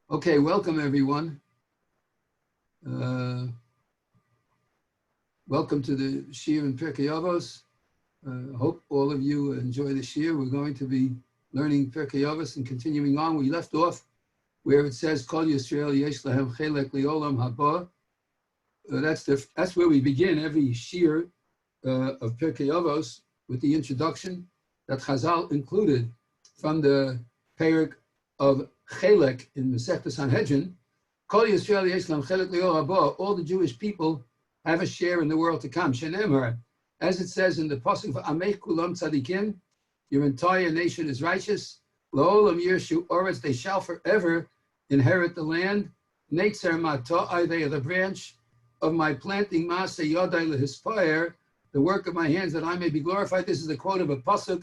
Okay, welcome everyone. Welcome to the Shir in Perkei Avos. Hope all of you enjoy the Shir. We're going to be learning Perkei Avos and continuing on. We left off where it says Kol Yisrael Yesh Lahem Chelek Leolam Haba. That's where we begin every Shir of Perkei Avos with the introduction that Chazal included from the Perek of Chelek in Masechta Sanhedrin. Kol Yisrael Yesh Lahem Chelek Leolam Haba. All the Jewish people have a share in the world to come. Shenemar, as it says in the pasuk for Amech Kulam Tzadikim, your entire nation is righteous. La'olam Yirshu Oretz, they shall forever inherit the land. Neitzer Mata'ai, they are the branch of my planting. Maaseh Yadai lehispire, the work of my hands, that I may be glorified. This is the quote of a pasuk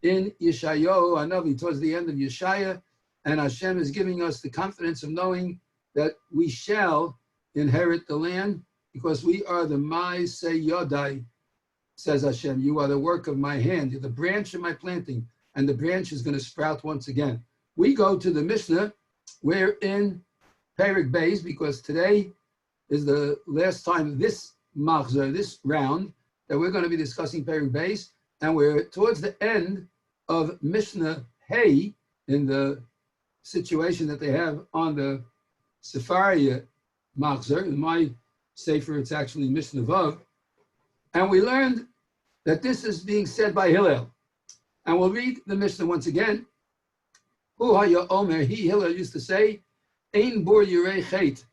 in Yeshayahu Hanavi, towards the end of Yeshaya, and Hashem is giving us the confidence of knowing that we shall inherit the land, because we are the Maaseh Yadai, says Hashem. You are the work of my hand. You're the branch of my planting, and the branch is going to sprout once again. We go to the Mishnah. We're in Perek Beis, because today is the last time this machzor, this round, that we're going to be discussing Perek Beis, and we're towards the end of Mishnah Hey, in the situation that they have on the Sefaria machzor. In my Sefer, it's actually Mishnah Vav. And we learned that this is being said by Hillel. And we'll read the Mishnah once again. Hu haya omer, he, Hillel, used to say, Ein bor yirei chet,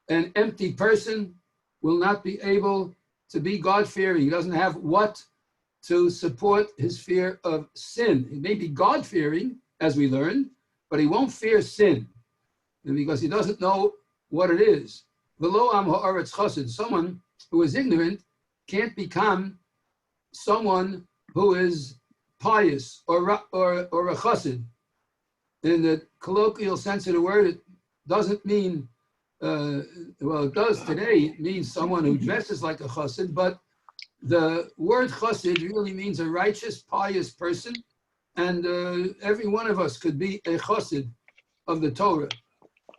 an empty person will not be able to be God-fearing. He doesn't have what to support his fear of sin. He may be God-fearing, as we learned, but he won't fear sin, because he doesn't know what it is. V'lo am ha'aretz chassid, someone who is ignorant can't become someone who is pious or a chassid. In the colloquial sense of the word, it doesn't mean, well, it does today. It means someone who dresses like a chassid, but the word chassid really means a righteous, pious person, and every one of us could be a chassid of the Torah.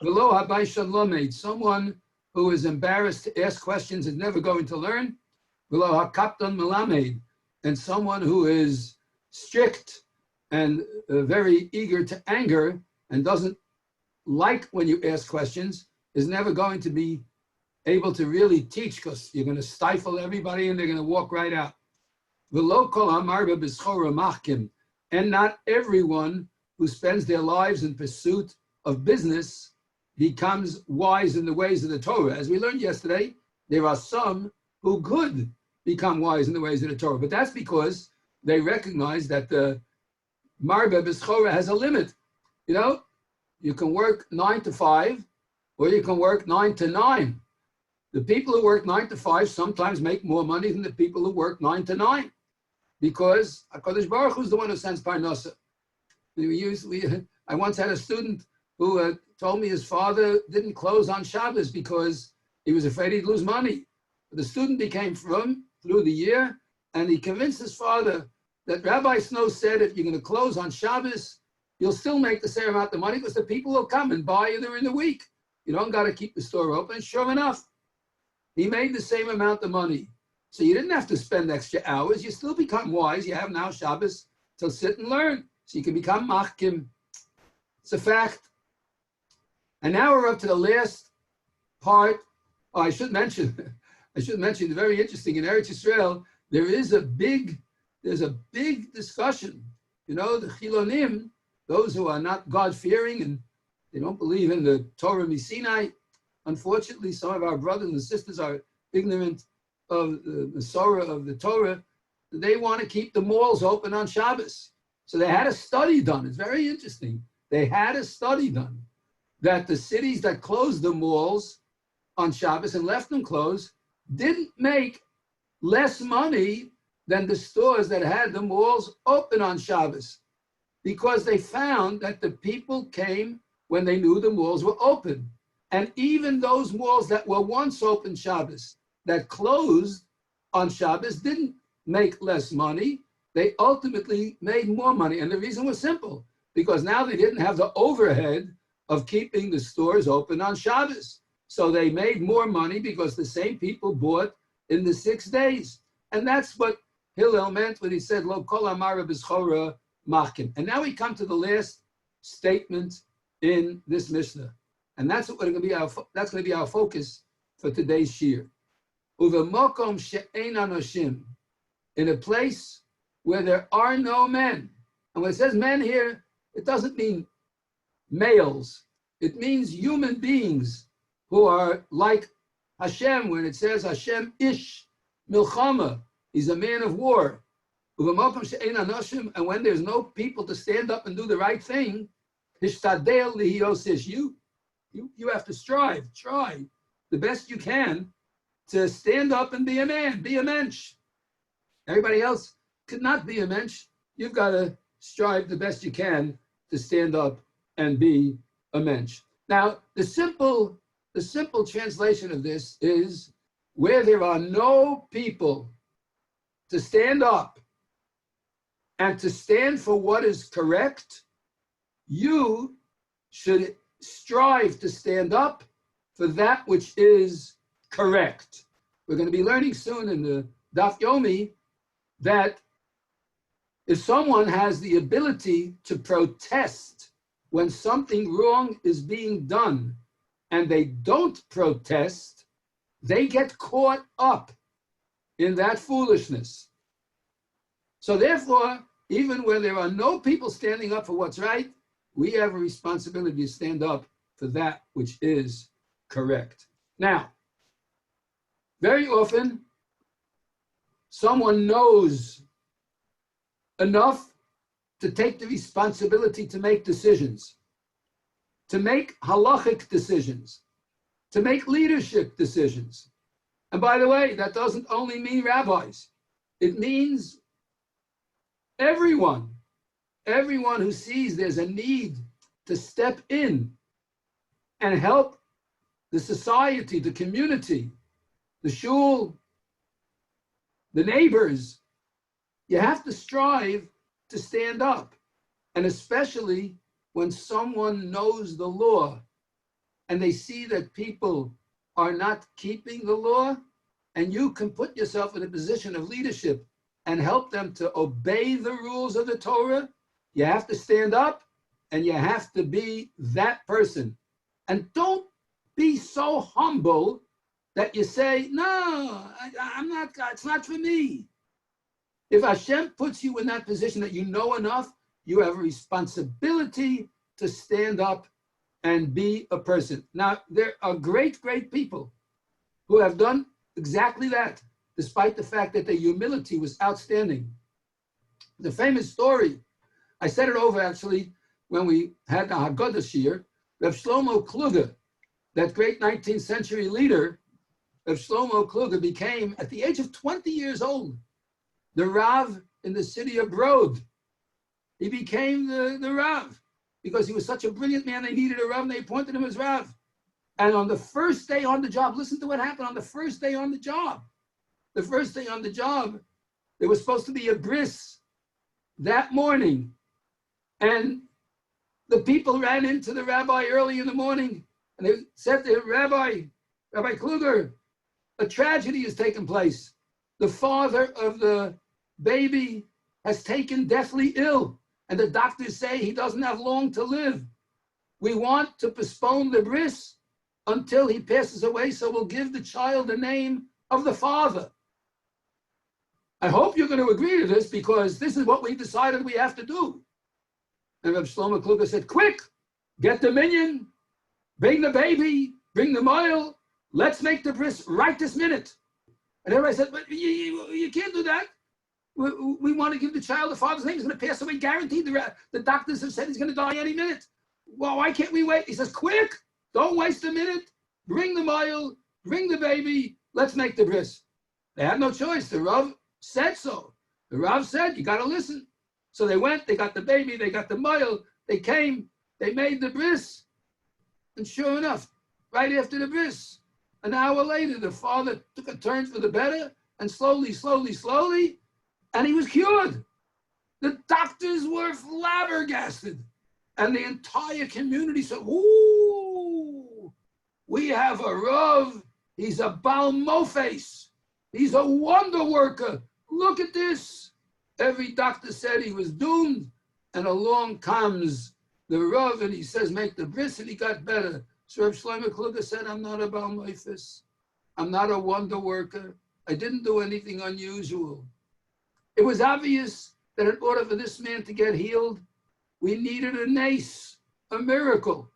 V'lo habai shalomed, someone who is embarrassed to ask questions is never going to learn. V'lo hakaptan melamed, and someone who is strict and very eager to anger and doesn't like when you ask questions is never going to be able to really teach, because you're going to stifle everybody and they're going to walk right out. V'lo kol hamarba b'schora machkim, and not everyone who spends their lives in pursuit of business becomes wise in the ways of the Torah. As we learned yesterday, there are some who could become wise in the ways of the Torah, but that's because they recognize that the Marba B'schora has a limit. You know, you can work 9 to 5, or you can work 9 to 9. The people who work 9 to 5 sometimes make more money than the people who work 9 to 9, because HaKadosh Baruch Hu is the one who sends Parnasa. I once had a student who told me his father didn't close on Shabbos because he was afraid he'd lose money. The student became from through the year, and he convinced his father that Rabbi Snow said, if you're going to close on Shabbos, you'll still make the same amount of money, because the people will come and buy you during the week. You don't got to keep the store open. Sure enough, he made the same amount of money. So you didn't have to spend extra hours. You still become wise. You have now Shabbos to sit and learn. So you can become machkim. It's a fact. And now we're up to the last part. Oh, I should mention, very interesting, in Eretz Yisrael, there's a big discussion. You know, the Chilonim, those who are not God-fearing and they don't believe in the Torah Misinai. Unfortunately, some of our brothers and sisters are ignorant of the Masorah of the Torah. They want to keep the malls open on Shabbos. So they had a study done. It's very interesting. They had a study done that the cities that closed the malls on Shabbos and left them closed didn't make less money than the stores that had the malls open on Shabbos, because they found that the people came when they knew the malls were open. And even those malls that were once open Shabbos, that closed on Shabbos, didn't make less money. They ultimately made more money. And the reason was simple, because now they didn't have the overhead of keeping the stores open on Shabbos. So they made more money because the same people bought in the 6 days. And that's what Hillel meant when he said, Lo kol amara b'schora machkin. And now we come to the last statement in this Mishnah. And that's what going to be our focus for today's shir. Uvemokom she'ein anoshim, in a place where there are no men. And when it says men here, it doesn't mean males. It means human beings who are like Hashem. When it says Hashem ish milchama, he's a man of war. Uvemokom she'ein anoshim, and when there's no people to stand up and do the right thing, hishtadel lihiyos ish, you have to try the best you can to stand up and be a man, be a mensch. Everybody else could not be a mensch. You've got to strive the best you can to stand up and be a mensch. Now, the simple translation of this is, where there are no people to stand up and to stand for what is correct, you should strive to stand up for that which is correct. We're going to be learning soon in the Daf Yomi that if someone has the ability to protest when something wrong is being done and they don't protest, they get caught up in that foolishness. So therefore, even where there are no people standing up for what's right, we have a responsibility to stand up for that which is correct. Now, very often, someone knows enough to take the responsibility to make decisions, to make halachic decisions, to make leadership decisions. And by the way, that doesn't only mean rabbis. It means everyone who sees there's a need to step in and help the society, the community, the shul, the neighbors. You have to strive to stand up. And especially when someone knows the law and they see that people are not keeping the law, and you can put yourself in a position of leadership and help them to obey the rules of the Torah, you have to stand up and you have to be that person. And don't be so humble that you say, no, I'm not, it's not for me. If Hashem puts you in that position that you know enough, you have a responsibility to stand up and be a person. Now, there are great, great people who have done exactly that, despite the fact that their humility was outstanding. The famous story, I said it over actually when we had the Haggadah Shir, Rav Shlomo Kluger, that great 19th century leader, Rav Shlomo Kluger became, at the age of 20 years old, the Rav in the city of Brod. He became the Rav because he was such a brilliant man. They needed a Rav and they appointed him as Rav. And on the first day on the job, listen to what happened on the first day on the job. The first day on the job, there was supposed to be a bris that morning. And the people ran into the rabbi early in the morning and they said to him, Rabbi Kluger, a tragedy has taken place. The father of the baby has taken deathly ill, and the doctors say he doesn't have long to live. We want to postpone the bris until he passes away, so we'll give the child the name of the father. I hope you're going to agree to this because this is what we decided we have to do. And Rav Shlomo Kluger said, quick, get the minyan, bring the baby, bring the mohel, let's make the bris right this minute. And everybody said, but you can't do that. We want to give the child the father's name. He's going to pass away, guaranteed. The doctors have said he's going to die any minute. Well, why can't we wait? He says, quick, don't waste a minute. Bring the mohel, bring the baby, let's make the bris. They had no choice. The Rav said so. The Rav said, you got to listen. So they went, they got the baby, they got the mohel, they came, they made the bris. And sure enough, right after the bris, an hour later, the father took a turn for the better, and slowly, and he was cured. The doctors were flabbergasted. And the entire community said, ooh, We have a Rav, he's a Baal Mofes. He's a wonder worker. Look at this. Every doctor said he was doomed, and along comes the Rav, and he says, make the bris, and he got better. So Reb Shlomo Kluger said, I'm not a Baal Mofes. I'm not a wonder worker. I didn't do anything unusual. It was obvious that in order for this man to get healed, we needed a nace, a miracle.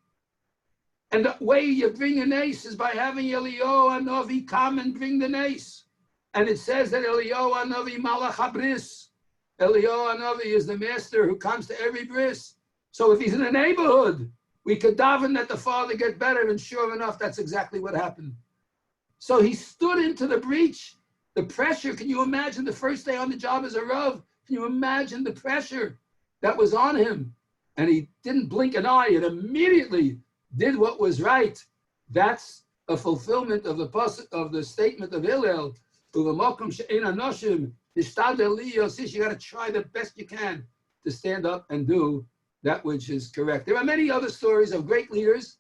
And the way you bring a nace is by having Eliyahu Hanavi come and bring the nace. And it says that Eliyahu Hanavi Malach HaBris. Eliyahu Hanavi is the master who comes to every bris. So if he's in the neighborhood, we could daven that the father get better, and sure enough, that's exactly what happened. So he stood into the breach, the pressure. Can you imagine the first day on the job as a Rav? Can you imagine the pressure that was on him? And he didn't blink an eye and immediately did what was right. That's a fulfillment of the statement of Hillel. You got to try the best you can to stand up and do that which is correct. There are many other stories of great leaders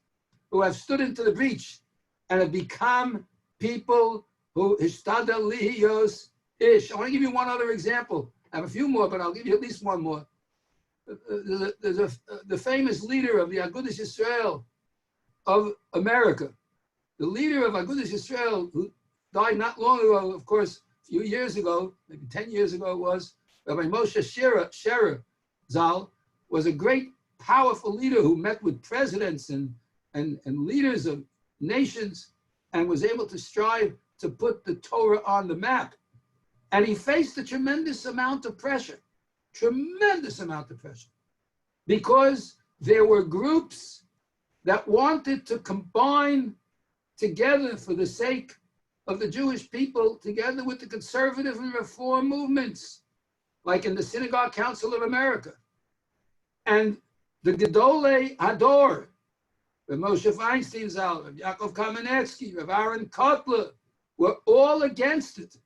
who have stood into the breach and have become people who hishtadel liyos ish. I want to give you one other example. I have a few more, but I'll give you at least one more. There's the famous leader of the Agudas Yisrael of America, the leader of Agudas Yisrael, who died not long ago, of course, a few years ago, maybe 10 years ago it was, Rabbi Moshe Sherer Zal, was a great, powerful leader who met with presidents and leaders of nations and was able to strive to put the Torah on the map. And he faced a tremendous amount of pressure, because there were groups that wanted to combine together for the sake of the Jewish people, together with the conservative and reform movements, like in the Synagogue Council of America. And the Gedolei Hador, Rav Moshe Feinstein Zal, Rav Yaakov Kamenetsky, Rav Aaron Kotler, were all against it.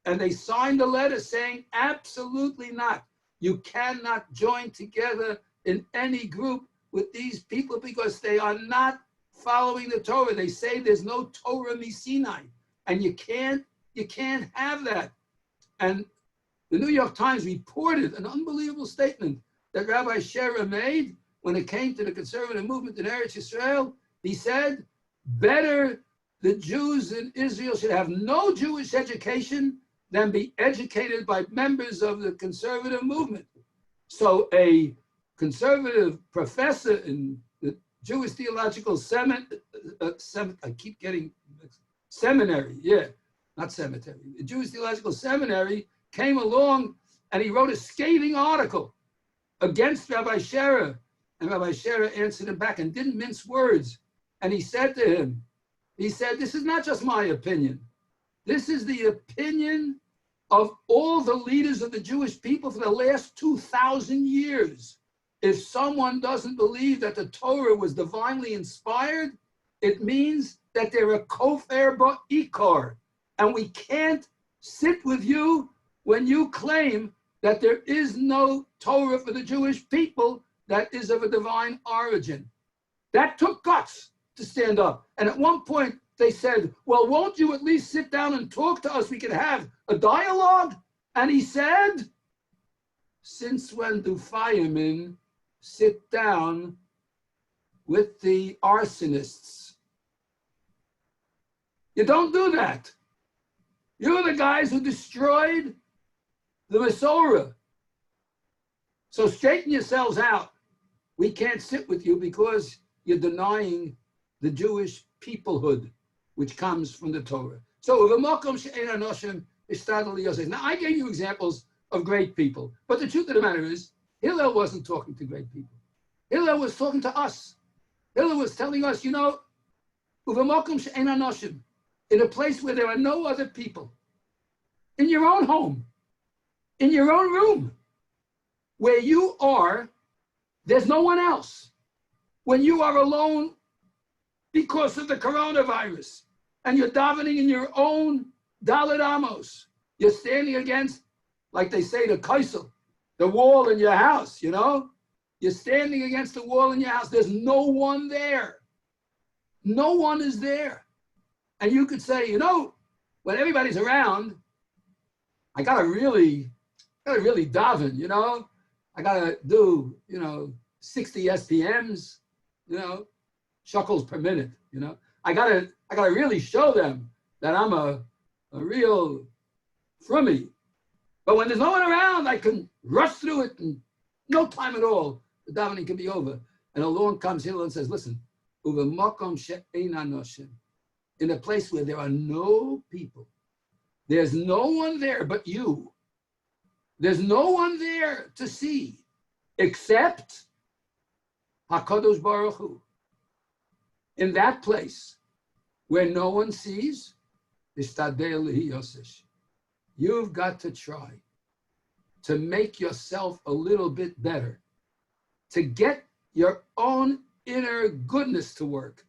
And they signed a letter saying, absolutely not. You cannot join together in any group with these people because they are not following the Torah. They say there's no Torah Misinai, and you can't have that. And the New York Times reported an unbelievable statement that Rabbi Sherer made when it came to the conservative movement in Eretz Yisrael. He said, better the Jews in Israel should have no Jewish education than be educated by members of the conservative movement. So a conservative professor in the Jewish Theological Seminary, not cemetery, the Jewish Theological Seminary came along and he wrote a scathing article against Rabbi Sherer. And Rabbi Sherer answered him back and didn't mince words. And he said to him, this is not just my opinion. This is the opinion of all the leaders of the Jewish people for the last 2,000 years. If someone doesn't believe that the Torah was divinely inspired, it means that they're a kofer ba'ikar. And we can't sit with you when you claim that there is no Torah for the Jewish people that is of a divine origin. That took guts to stand up. And at one point they said, well, won't you at least sit down and talk to us? We could have a dialogue. And he said, since when do firemen sit down with the arsonists? You don't do that. You're the guys who destroyed the Masorah. So straighten yourselves out. We can't sit with you because you're denying the Jewish peoplehood, which comes from the Torah. So, now I gave you examples of great people, but the truth of the matter is, Hillel wasn't talking to great people. Hillel was talking to us. Hillel was telling us, in a place where there are no other people, in your own home, in your own room, where you are, there's no one else. When you are alone because of the coronavirus and you're davening in your own Dalet Amos, you're standing against, like they say, the kaisel, the wall in your house, You're standing against the wall in your house. There's no one there. No one is there. And you could say, when everybody's around, I gotta really daven, I gotta do, 60 SPMs, shekels per minute, I gotta really show them that I'm a real frummy. But when there's no one around, I can rush through it in no time at all. The davening can be over. And along comes Hillel and says, listen, in a place where there are no people, there's no one there but you. There's no one there to see except HaKadosh Baruch Hu. In that place where no one sees, you've got to try to make yourself a little bit better, to get your own inner goodness to work,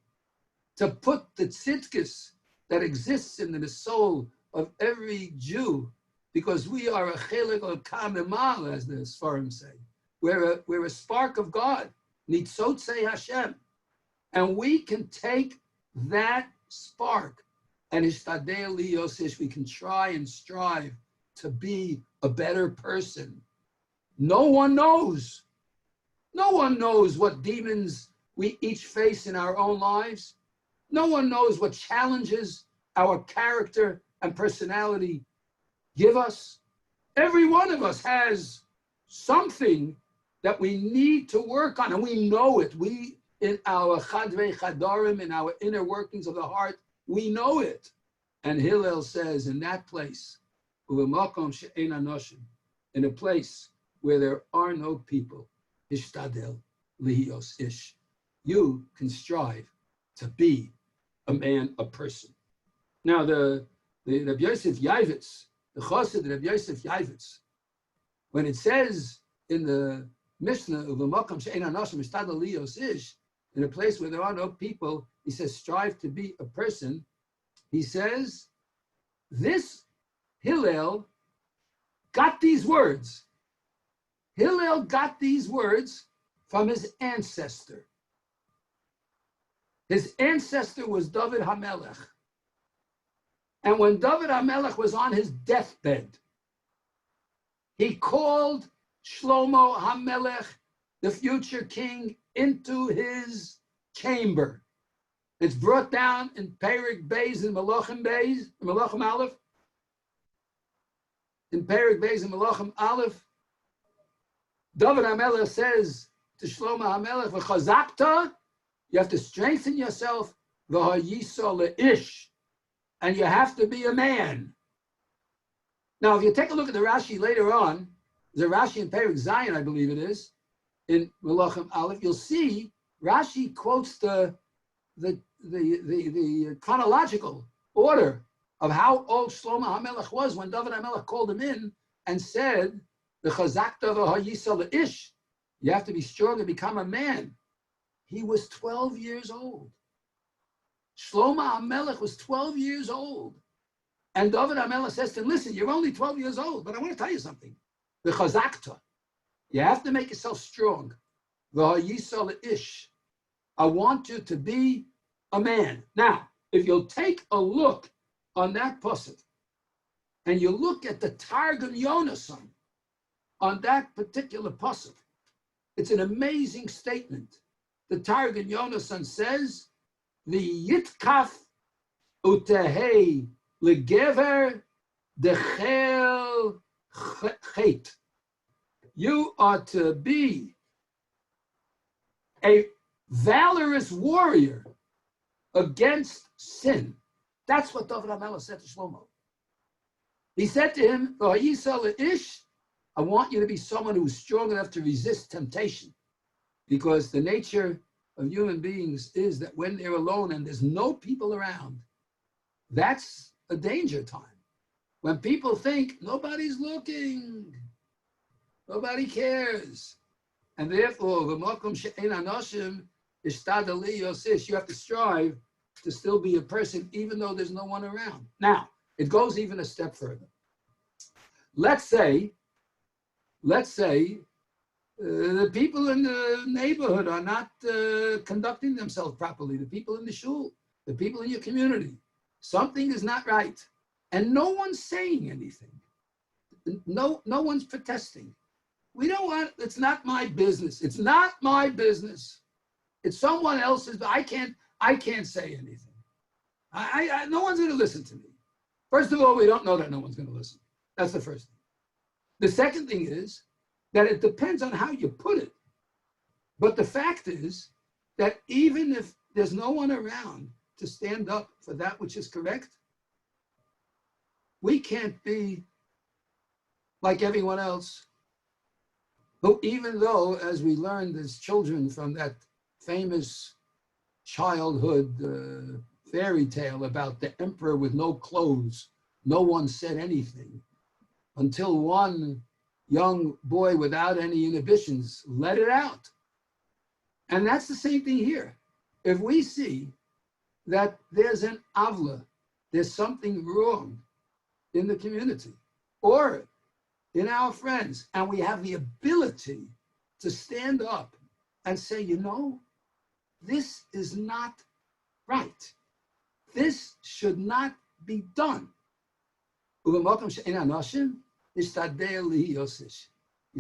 to put the tzidkis that exists in the soul of every Jew, because we are a chelik al kamemal, as the Sfarim say. We're a spark of God, nitzotzei Hashem, and we can take that spark and ishtadel liyosish. We can try and strive to be a better person. No one knows. No one knows what demons we each face in our own lives. No one knows what challenges our character and personality give us. Every one of us has something that we need to work on, and we know it. We, in our chadvei chadarim, in our inner workings of the heart, we know it. And Hillel says, in that place, in a place where there are no people, ishtadel lihiyos ish, you can strive to be a man, a person. Now, the Rabbi Yosef Yavitz, the Chassid Rabbi Yosef Yavitz, when it says in the Mishnah of Makom she'ein anoshim ishtadel lihiyos ish, in a place where there are no people, he says, strive to be a person. He says, this Hillel got these words. Hillel got these words from his ancestor. His ancestor was David HaMelech. And when David HaMelech was on his deathbed, he called Shlomo HaMelech, the future king, into his chamber. It's brought down in Perkei Beis and Malachim Aleph. In Perkei Beis and Malachim Aleph, David HaMelech says to Shlomo HaMelech, "V'chazakta," you have to strengthen yourself, "V'hayisa le'ish," and you have to be a man. Now, if you take a look at the Rashi later on, there's a Rashi in Perek Zion, I believe it is, in Malachim Aleph, you'll see Rashi quotes the chronological order of how old Shlomo HaMelech was when David HaMelech called him in and said, "The chazakta v'hayisa le'ish," you have to be strong and become a man. He was 12 years old. Shlomo HaMelech was 12 years old. And David HaMelech says to him, "Listen, you're only 12 years old, but I want to tell you something. The chazakta, you have to make yourself strong. V'hayisa le'ish. I want you to be a man." Now, if you'll take a look on that pasuk, and you look at the Targum Yonasan on that particular pasuk, it's an amazing statement. The Targum Yonasan says, "V'yitkaf utehei legever dechel chet." You are to be a valorous warrior against sin. That's what David HaMelech said to Shlomo. He said to him, "V'hayisa le'ish," I want you to be someone who's strong enough to resist temptation, because the nature of human beings is that when they're alone and there's no people around, that's a danger time. When people think nobody's looking, nobody cares, and therefore, v'makom she'ein anoshim ishtadel lihiyos ish, you have to strive to still be a person even though there's no one around. Now, it goes even a step further. Let's say The people in the neighborhood are not conducting themselves properly. The people in the shul, the people in your community, something is not right. And no one's saying anything. No one's protesting. We don't want, it's not my business. It's not my business. It's someone else's, but I can't say anything. No one's going to listen to me. First of all, we don't know that no one's going to listen. That's the first thing. The second thing is that it depends on how you put it. But the fact is that even if there's no one around to stand up for that which is correct, we can't be like everyone else who, even though, as we learned as children from that famous childhood fairy tale about the emperor with no clothes, no one said anything until one young boy without any inhibitions let it out. And that's the same thing here. If we see that there's an avla, there's something wrong in the community or in our friends, and we have the ability to stand up and say, you know, this is not right. This should not be done. You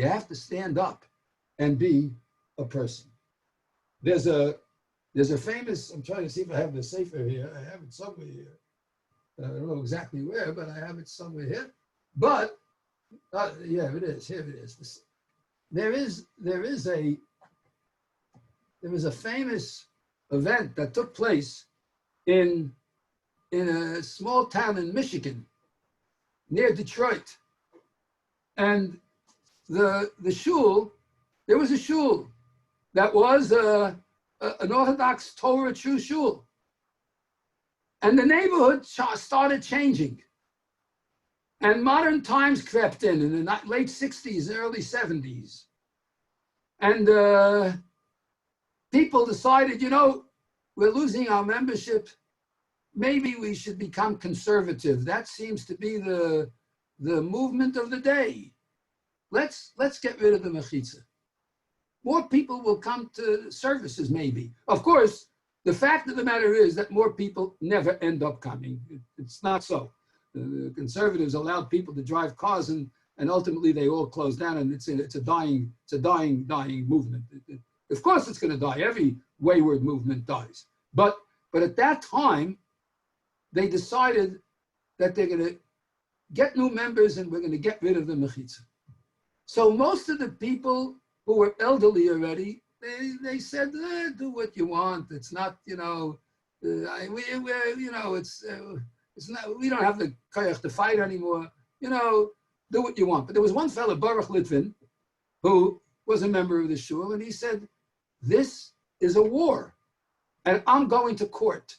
have to stand up and be a person. There's a famous, I'm trying to see if I have the sefer here. I have it somewhere here. I don't know exactly where, but I have it somewhere here. But, yeah, it is. Here it is. There is a famous event that took place in a small town in Michigan, near Detroit. And the shul, there was a shul that was an Orthodox Torah true shul. And the neighborhood started changing. And modern times crept in the late 60s, early 70s. And people decided, you know, we're losing our membership. Maybe we should become conservative. That seems to be the movement of the day. Let's get rid of the mechitza. More people will come to services, maybe. Of course, the fact of the matter is that more people never end up coming. It's not so. The conservatives allowed people to drive cars, and ultimately they all closed down, and it's a dying movement. Of course, it's going to die. Every wayward movement dies. But at that time, they decided that they're going to get new members and we're going to get rid of the mechitza. So most of the people who were elderly already, they said, do what you want. It's not, you know, it's not. We don't have the koyach to fight anymore. You know, do what you want. But there was one fellow, Baruch Litvin, who was a member of the shul, and he said, "This is a war, and I'm going to court."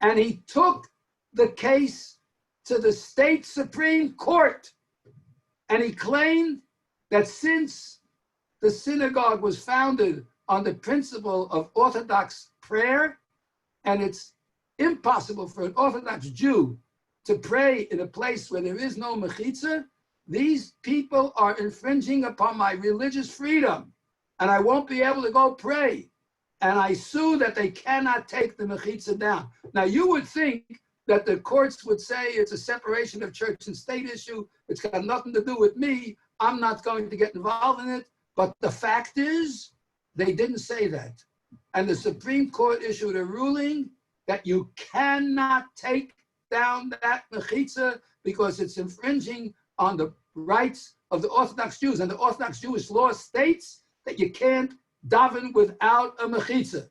And he took the case to the state Supreme Court, and he claimed that since the synagogue was founded on the principle of Orthodox prayer, and it's impossible for an Orthodox Jew to pray in a place where there is no mechitza, these people are infringing upon my religious freedom, and I won't be able to go pray. And I sue that they cannot take the mechitza down. Now, you would think that the courts would say it's a separation of church and state issue. It's got nothing to do with me. I'm not going to get involved in it. But the fact is, they didn't say that. And the Supreme Court issued a ruling that you cannot take down that mechitza because it's infringing on the rights of the Orthodox Jews. And the Orthodox Jewish law states that you can't daven without a mechitza.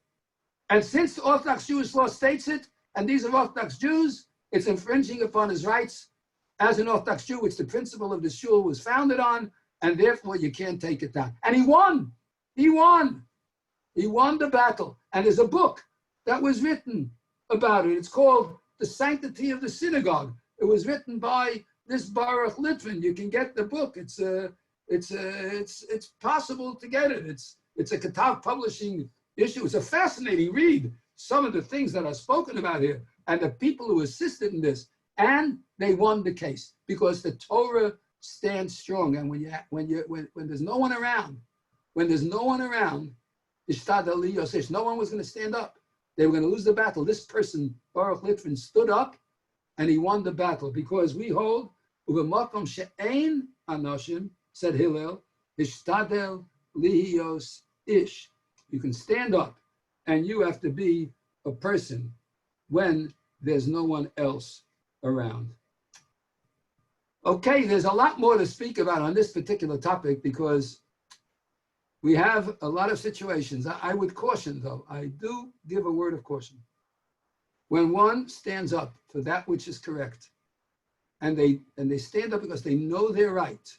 And since the Orthodox Jewish law states it, and these are Orthodox Jews, it's infringing upon his rights as an Orthodox Jew, which the principle of the shul was founded on, and therefore you can't take it down. And he won. He won. He won the battle. And there's a book that was written about it. It's called The Sanctity of the Synagogue. It was written by this Baruch Litvin. You can get the book. It's possible to get it. It's a Katav publishing issue. It's a fascinating read. Some of the things that are spoken about here and the people who assisted in this, and they won the case because the Torah stands strong. And when there's no one around when there's no one around, no one was going to stand up. They were going to lose the battle. This person, Baruch Litvin, stood up and he won the battle, because we hold, Uvemakom she'ein anoshim, said Hillel, Ishtadel lihiyos ish. You can stand up and you have to be a person when there's no one else around. Okay, there's a lot more to speak about on this particular topic, because we have a lot of situations. I would caution, though, I do give a word of caution. When one stands up for that which is correct, and they stand up because they know they're right,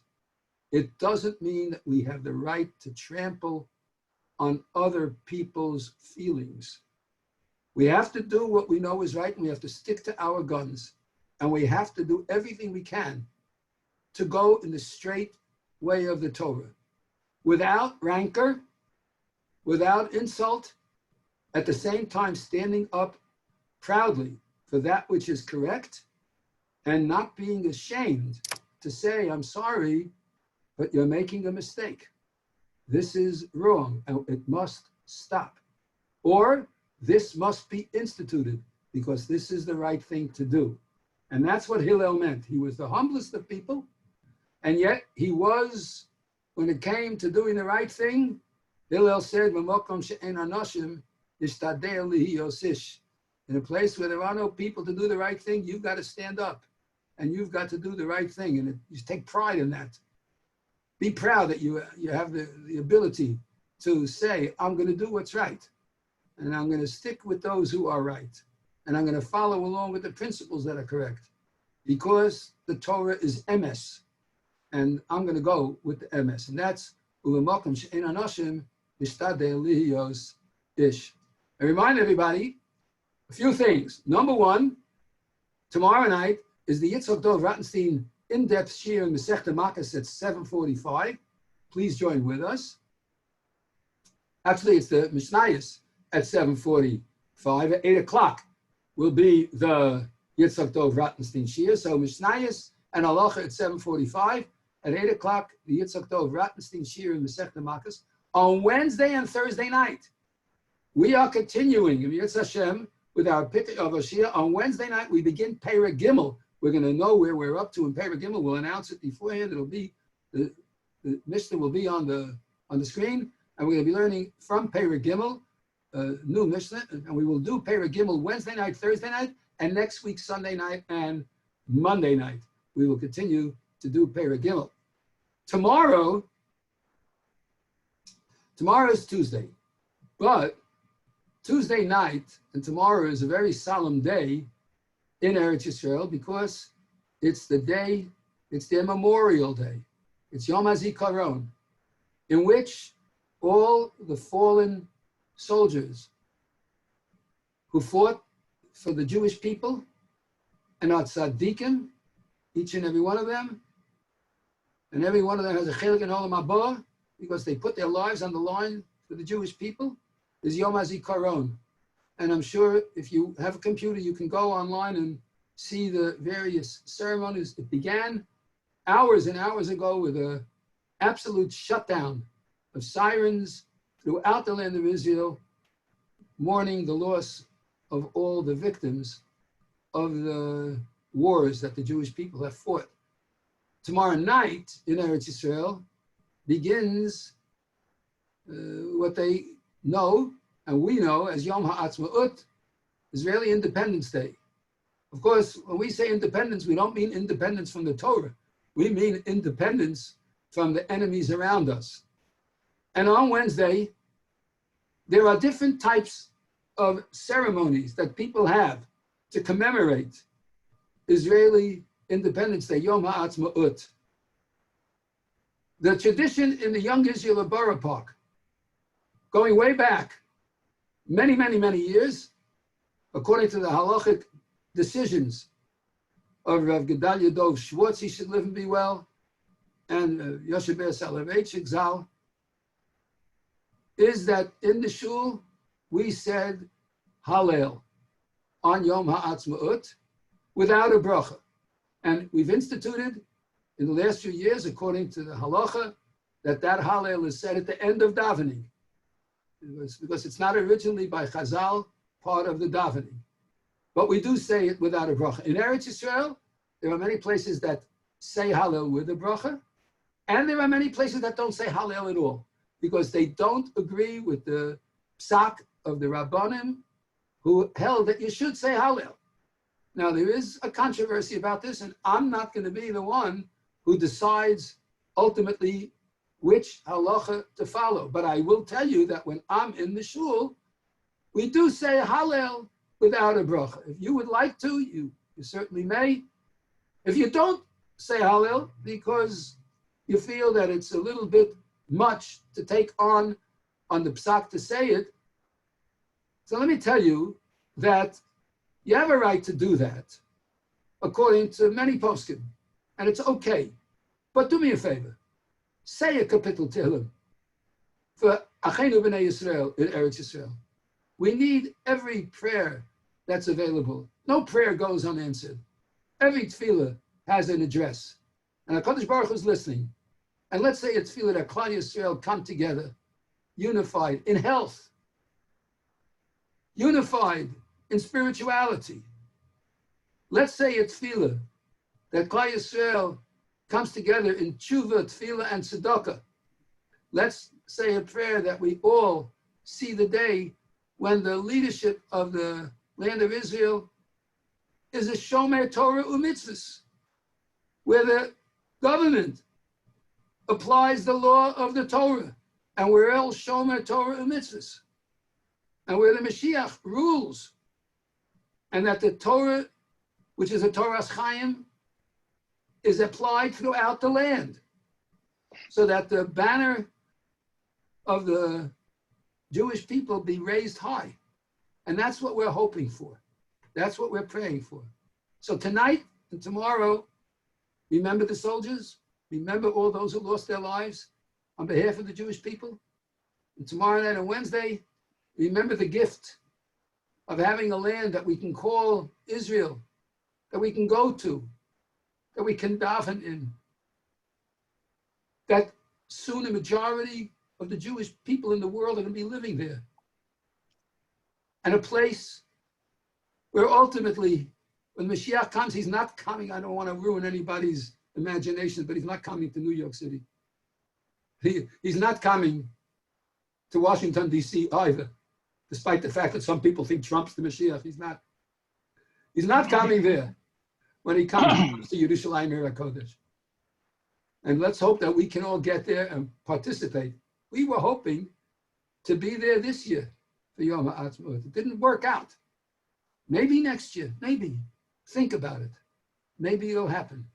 it doesn't mean that we have the right to trample on other people's feelings. We have to do what we know is right, and we have to stick to our guns, and we have to do everything we can to go in the straight way of the Torah, without rancor, without insult, at the same time standing up proudly for that which is correct, and not being ashamed to say, I'm sorry, but you're making a mistake. This is wrong, and it must stop. Or this must be instituted, because this is the right thing to do. And that's what Hillel meant. He was the humblest of people, and yet he was, when it came to doing the right thing, Hillel said, in a place where there are no people to do the right thing, you've got to stand up, and you've got to do the right thing, and you take pride in that. Be proud that you have the ability to say, I'm going to do what's right, and I'm going to stick with those who are right, and I'm going to follow along with the principles that are correct, because the Torah is emes, and I'm going to go with the emes, and that's ulamakom she'en anoshim nishtadel lihiyos ish. I remind everybody a few things. Number one, tomorrow night is the Yitzchak Dov Rattenstein in-depth shiur in Masechta Makkos at 7:45. Please join with us. Actually, it's the Mishnayos at 7:45. At 8 o'clock will be the Yitzchak Dov Rattenstein shiur. So Mishnayos and Halacha at 7:45. At 8 o'clock, the Yitzchak Dov Rattenstein shiur in Masechta Makkos. On Wednesday and Thursday night, we are continuing in Yitz Hashem with our Perkei Avos. On Wednesday night, we begin Perek Gimel. We're going to know where we're up to in Perek Gimel. We'll announce it beforehand. It'll be the Mishnah will be on the screen, and we're going to be learning from Perek Gimel, new Mishnah, and we will do Perek Gimel Wednesday night, Thursday night, and next week Sunday night and Monday night. We will continue to do Perek Gimel. Tomorrow is Tuesday, but Tuesday night and tomorrow is a very solemn day in Eretz Yisrael, because it's their Memorial Day. It's Yom HaZikaron, in which all the fallen soldiers who fought for the Jewish people and are tzaddikim, each and every one of them, and every one of them has a chelik in Olam Haba, because they put their lives on the line for the Jewish people, is Yom HaZikaron. And I'm sure if you have a computer, you can go online and see the various ceremonies. It began hours and hours ago with an absolute shutdown of sirens throughout the land of Israel, mourning the loss of all the victims of the wars that the Jewish people have fought. Tomorrow night in Eretz Yisrael begins what they know and we know as Yom HaAtzmaut, Israeli Independence Day. Of course, when we say independence, we don't mean independence from the Torah. We mean independence from the enemies around us. And on Wednesday, there are different types of ceremonies that people have to commemorate Israeli Independence Day, Yom HaAtzmaut. The tradition in the Young Israel of Borough Park, going way back, many, many, many years, according to the halachic decisions of Rav Gedalia Dov Schwartz, he should live and be well, and Yoshe Ber Soloveitchik Zal, is that in the shul, we said Hallel on Yom HaAtzmaut without a bracha. And we've instituted in the last few years, according to the halacha, that Hallel is said at the end of davening. Because it's not originally by Chazal part of the davening. But we do say it without a bracha. In Eretz Yisrael, there are many places that say Hallel with a bracha, and there are many places that don't say Hallel at all, because they don't agree with the psak of the Rabbanim who held that you should say Hallel. Now, there is a controversy about this, and I'm not going to be the one who decides ultimately which halacha to follow. But I will tell you that when I'm in the shul, we do say Hallel without a bracha. If you would like to, you certainly may. If you don't say Hallel because you feel that it's a little bit much to take on the psak to say it, so let me tell you that you have a right to do that, according to many poskim, and it's okay. But do me a favor, say a kapitel Tehillim for Achenu b'nei Yisrael in Eretz Yisrael. We need every prayer that's available. No prayer goes unanswered. Every tefillah has an address, and HaKadosh Baruch Hu is listening. And let's say it's tefillah that Klal Yisrael come together, unified in health, unified in spirituality. Let's say it's tefillah that Klal Yisrael comes together in tshuva, tefillah, and tzedakah. Let's say a prayer that we all see the day when the leadership of the land of Israel is a shomer Torah u'mitzvahs, where the government applies the law of the Torah, and we're all shomer Torah u'mitzvahs, and where the Mashiach rules, and that the Torah, which is a Torah's Chaim, is applied throughout the land, so that the banner of the Jewish people be raised high. And that's what we're hoping for. That's what we're praying for. So tonight and tomorrow, remember the soldiers, remember all those who lost their lives on behalf of the Jewish people. And tomorrow night and Wednesday, remember the gift of having a land that we can call Israel, that we can go to, that we can daven in, that soon a majority of the Jewish people in the world are going to be living there. And a place where ultimately, when Mashiach comes, he's not coming, I don't want to ruin anybody's imagination, but he's not coming to New York City. He's not coming to Washington, D.C. either, despite the fact that some people think Trump's the Mashiach. He's not coming there. When he comes to Yerushalayim Yer HaKodesh. And let's hope that we can all get there and participate. We were hoping to be there this year for Yom HaAtzmaut. It didn't work out. Maybe next year, maybe. Think about it. Maybe it'll happen.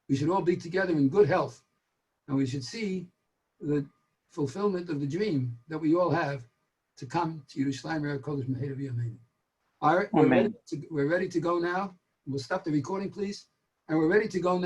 We should all be together in good health, and we should see the fulfillment of the dream that we all have to come to Yerushalayim Yer HaKodesh Meheir V'Yameinu. All right, we're ready to go now. We'll stop the recording, please. And we're ready to go now.